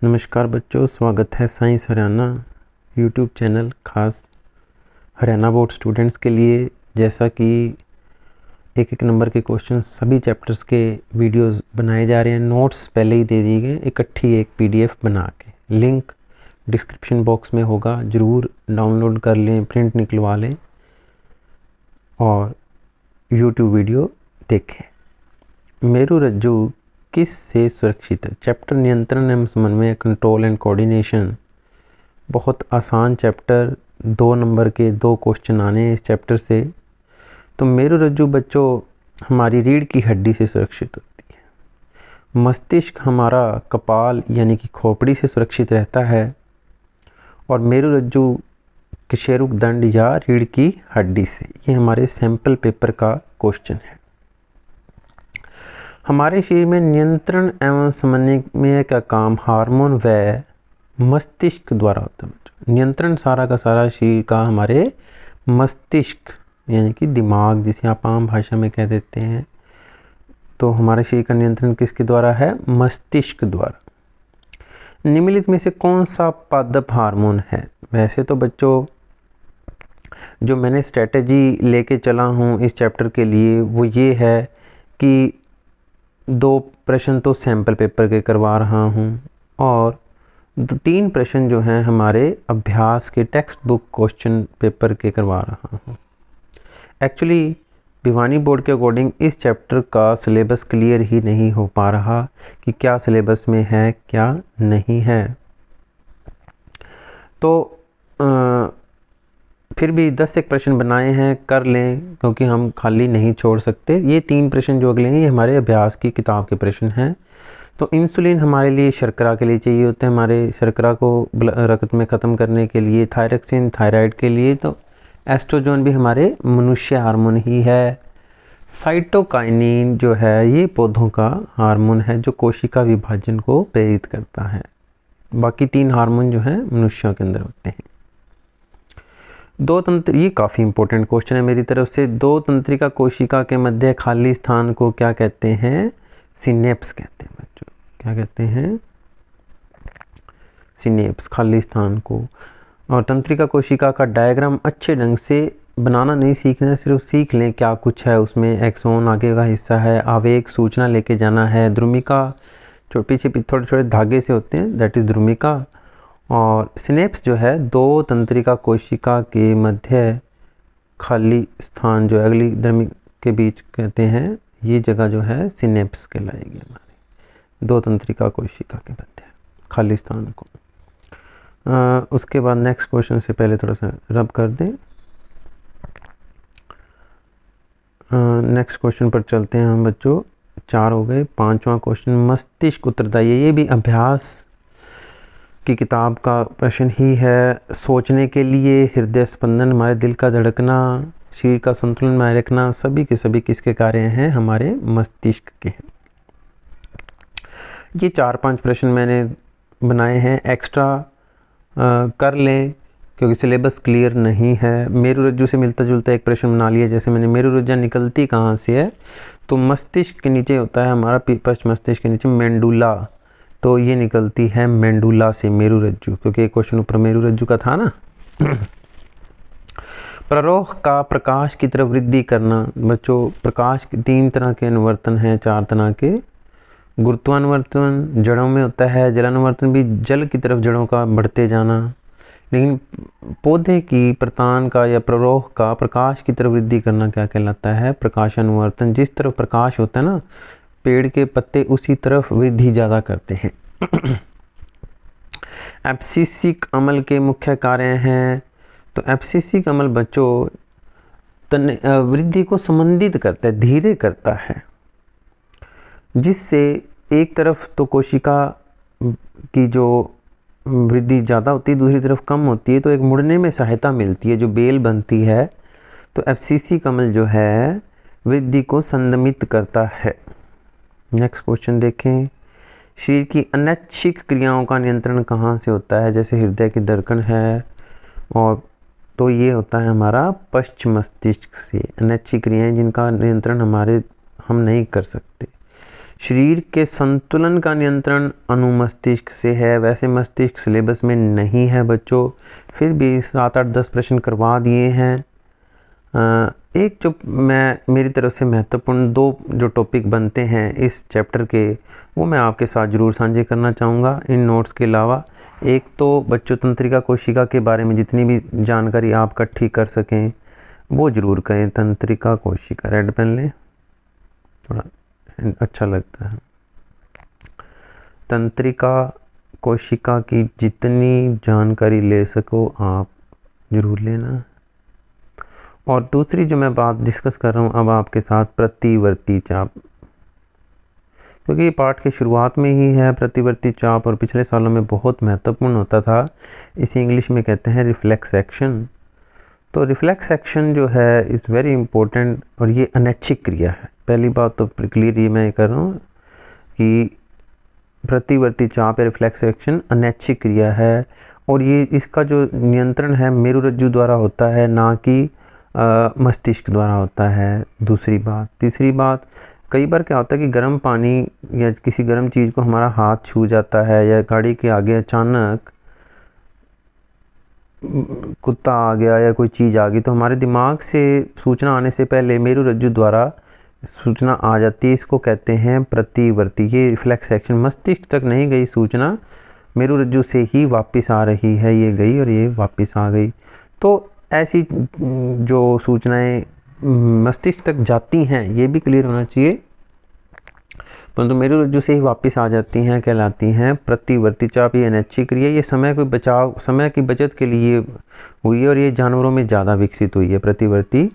नमस्कार बच्चों, स्वागत है साइंस हरियाणा यूट्यूब चैनल खास हरियाणा बोर्ड स्टूडेंट्स के लिए। जैसा कि एक एक नंबर के क्वेश्चन सभी चैप्टर्स के वीडियोस बनाए जा रहे हैं, नोट्स पहले ही दे दिए गए इकट्ठी एक पीडीएफ बना के। लिंक डिस्क्रिप्शन बॉक्स में होगा, ज़रूर डाउनलोड कर लें, प्रिंट निकलवा लें और यूट्यूब वीडियो देखें। मेरुरज्जु किस से सुरक्षित है? चैप्टर नियंत्रण एवं समन्वय, कंट्रोल एंड कोऑर्डिनेशन। बहुत आसान चैप्टर, 2 नंबर के 2 क्वेश्चन आने हैं इस चैप्टर से। तो मेरुरज्जु बच्चों हमारी रीढ़ की हड्डी से सुरक्षित होती है। मस्तिष्क हमारा कपाल यानी कि खोपड़ी से सुरक्षित रहता है और मेरुरज्जु किशेरुक दंड या रीढ़ की हड्डी से। ये हमारे सैंपल पेपर का क्वेश्चन है। हमारे शरीर में नियंत्रण एवं समन्वय का काम हार्मोन व मस्तिष्क द्वारा होता है। नियंत्रण सारा का सारा शरीर का हमारे मस्तिष्क यानी कि दिमाग, जिसे आप आम भाषा में कह देते हैं, तो हमारे शरीर का नियंत्रण किसके द्वारा है? मस्तिष्क द्वारा। निम्नलिखित में से कौन सा पादप हार्मोन है? वैसे तो बच्चों जो मैंने स्ट्रेटजी लेके चला हूँ इस चैप्टर के लिए वो ये है कि 2 प्रश्न तो सैंपल पेपर के करवा रहा हूँ और 3 प्रश्न जो हैं हमारे अभ्यास के टेक्स्ट बुक क्वेश्चन पेपर के करवा रहा हूँ। एक्चुअली भिवानी बोर्ड के अकॉर्डिंग इस चैप्टर का सिलेबस क्लियर ही नहीं हो पा रहा कि क्या सिलेबस में है क्या नहीं है। तो फिर भी 10 एक प्रश्न बनाए हैं, कर लें, क्योंकि हम खाली नहीं छोड़ सकते। ये 3 प्रश्न जो अगले हैं ये हमारे अभ्यास की किताब के प्रश्न हैं। तो इंसुलिन हमारे लिए शर्करा के लिए चाहिए होते हैं, हमारे शर्करा को रक्त में ख़त्म करने के लिए, थायरक्सिन थायराइड के लिए, तो एस्ट्रोजन भी हमारे मनुष्य हार्मोन ही है। साइटोकाइनिन जो है ये पौधों का हार्मोन है जो कोशिका विभाजन को प्रेरित करता है। बाकी 3 हार्मोन जो हैं मनुष्यों के अंदर होते हैं। 2 तंत्र, ये काफ़ी इंपॉर्टेंट क्वेश्चन है मेरी तरफ से। 2 तंत्रिका कोशिका के मध्य खाली स्थान को क्या कहते हैं? सिनेप्स कहते हैं बच्चों। क्या कहते हैं? सिनेप्स, खाली स्थान को। और तंत्रिका कोशिका का डायग्राम अच्छे ढंग से बनाना नहीं सीखना, सिर्फ सीख लें क्या कुछ है उसमें। एक्सोन आगे का हिस्सा है, आवेग सूचना लेके जाना है, ध्रुमिका पीछे थोड़े छोटे धागे से होते हैं, दैट इज ध्रुमिका। और सिनेप्स जो है 2 तंत्रिका कोशिका के मध्य खाली स्थान जो अगली धर्मी के बीच कहते हैं, ये जगह जो है सिनेप्स कहलाएगी हमारी 2 तंत्रिका कोशिका के मध्य खाली स्थान को। उसके बाद नेक्स्ट क्वेश्चन से पहले थोड़ा सा रब कर दें। नेक्स्ट क्वेश्चन पर चलते हैं हम बच्चों। 4 हो गए। 5वां क्वेश्चन मस्तिष्क उत्तरदायी। ये भी अभ्यास की किताब का प्रश्न ही है। सोचने के लिए, हृदय स्पंदन, हमारे दिल का धड़कना, शरीर का संतुलन बनाए रखना, सभी के सभी किसके कार्य हैं? हमारे मस्तिष्क के हैं। ये 4-5 प्रश्न मैंने बनाए हैं, एक्स्ट्रा कर लें क्योंकि सिलेबस क्लियर नहीं है। मेरुरज्जु से मिलता जुलता एक प्रश्न बना लिया। जैसे मैंने मेरुरज्जु निकलती कहाँ से है, तो मस्तिष्क के नीचे होता है हमारा, पश्च मस्तिष्क के नीचे मेंडुला, तो ये निकलती है मेंडुला से मेरुरज्जु, क्योंकि एक क्वेश्चन ऊपर मेरुरज्जु का था ना। प्ररोह का प्रकाश की तरफ वृद्धि करना। बच्चों प्रकाश के 3 तरह के अनुवर्तन हैं, 4 तरह के। गुरुत्वानुवर्तन जड़ों में होता है, जलानुवर्तन भी जल की तरफ जड़ों का बढ़ते जाना। लेकिन पौधे की प्रतान का या प्ररोह का प्रकाश की तरफ वृद्धि करना क्या कहलाता है? प्रकाशानुवर्तन। जिस तरफ प्रकाश होता है ना, पेड़ के पत्ते उसी तरफ वृद्धि ज़्यादा करते हैं। एब्सिसिक अमल के मुख्य कार्य हैं। तो एब्सिसिक अमल बच्चों वृद्धि को संबंधित करता है, धीरे करता है, जिससे एक तरफ तो कोशिका की जो वृद्धि ज़्यादा होती है, दूसरी तरफ कम होती है, तो एक मुड़ने में सहायता मिलती है, जो बेल बनती है। तो एब्सिसिक अमल जो है वृद्धि को संदमित करता है। नेक्स्ट क्वेश्चन देखें। शरीर की अनैच्छिक क्रियाओं का नियंत्रण कहाँ से होता है? जैसे हृदय की धड़कन है, और तो ये होता है हमारा पश्च मस्तिष्क से। अनैच्छिक क्रियाएं जिनका नियंत्रण हम नहीं कर सकते। शरीर के संतुलन का नियंत्रण अनुमस्तिष्क से है। वैसे मस्तिष्क सिलेबस में नहीं है बच्चों, फिर भी 7-8-10 प्रश्न करवा दिए हैं। एक जो मेरी तरफ से महत्वपूर्ण 2 जो टॉपिक बनते हैं इस चैप्टर के, वो मैं आपके साथ ज़रूर साझे करना चाहूँगा इन नोट्स के अलावा। एक तो बच्चों तंत्रिका कोशिका के बारे में जितनी भी जानकारी आप इकट्ठी कर सकें वो ज़रूर करें। तंत्रिका कोशिका, रेड पेन लें, थोड़ा अच्छा लगता है। तंत्रिका कोशिका की जितनी जानकारी ले सको आप ज़रूर लेना। और दूसरी जो मैं बात डिस्कस कर रहा हूँ अब आपके साथ, प्रतिवर्ती चाप, क्योंकि ये पाठ के शुरुआत में ही है प्रतिवर्ती चाप और पिछले सालों में बहुत महत्वपूर्ण होता था। इसे इंग्लिश में कहते हैं रिफ्लेक्स एक्शन। तो रिफ्लेक्स एक्शन जो है इज़ वेरी इंपॉर्टेंट और ये अनैच्छिक क्रिया है। पहली बात तो क्लियर ये मैं कर रहा हूँ कि प्रतिवर्ती चाप या रिफ्लेक्स एक्शन अनैच्छिक क्रिया है और ये इसका जो नियंत्रण है मेरुरज्जु द्वारा होता है, ना कि मस्तिष्क द्वारा होता है। दूसरी बात, तीसरी बात, कई बार क्या होता है कि गर्म पानी या किसी गर्म चीज़ को हमारा हाथ छू जाता है या गाड़ी के आगे अचानक कुत्ता आ गया या कोई चीज़ आ गई तो हमारे दिमाग से सूचना आने से पहले मेरुरज्जु द्वारा सूचना आ जाती है। इसको कहते हैं प्रतिवर्ती। ये रिफ्लेक्स एक्शन, मस्तिष्क तक नहीं गई सूचना, मेरुरज्जु से ही वापस आ रही है, ये गई और ये वापस आ गई। तो ऐसी जो सूचनाएं मस्तिष्क तक जाती हैं ये भी क्लियर होना चाहिए, परंतु मेरुरज्जु से ही वापस आ जाती हैं कहलाती हैं प्रतिवर्ती चाप। ये अनैच्छिक क्रिया, ये समय की बचत के लिए हुई है और ये जानवरों में ज़्यादा विकसित हुई है प्रतिवर्ती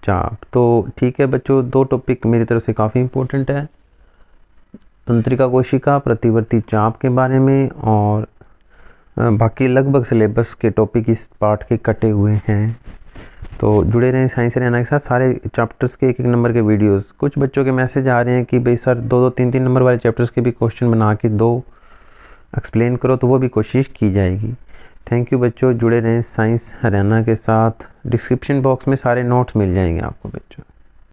चाप। तो ठीक है बच्चों, 2 टॉपिक मेरी तरफ से काफ़ी इम्पोर्टेंट है, तंत्रिका कोशिका, प्रतिवर्ती चाप के बारे में, और बाकी लगभग सिलेबस के टॉपिक इस पाठ के कटे हुए हैं। तो जुड़े रहें साइंस हरियाणा के साथ। सारे चैप्टर्स के 1-1 नंबर के वीडियोस, कुछ बच्चों के मैसेज आ रहे हैं कि भाई सर 2-2, 3-3 नंबर वाले चैप्टर्स के भी क्वेश्चन बना के दो, एक्सप्लेन करो, तो वो भी कोशिश की जाएगी। थैंक यू बच्चों, जुड़े रहें साइंस हरियाणा के साथ। डिस्क्रिप्शन बॉक्स में सारे नोट्स मिल जाएंगे आपको बच्चों।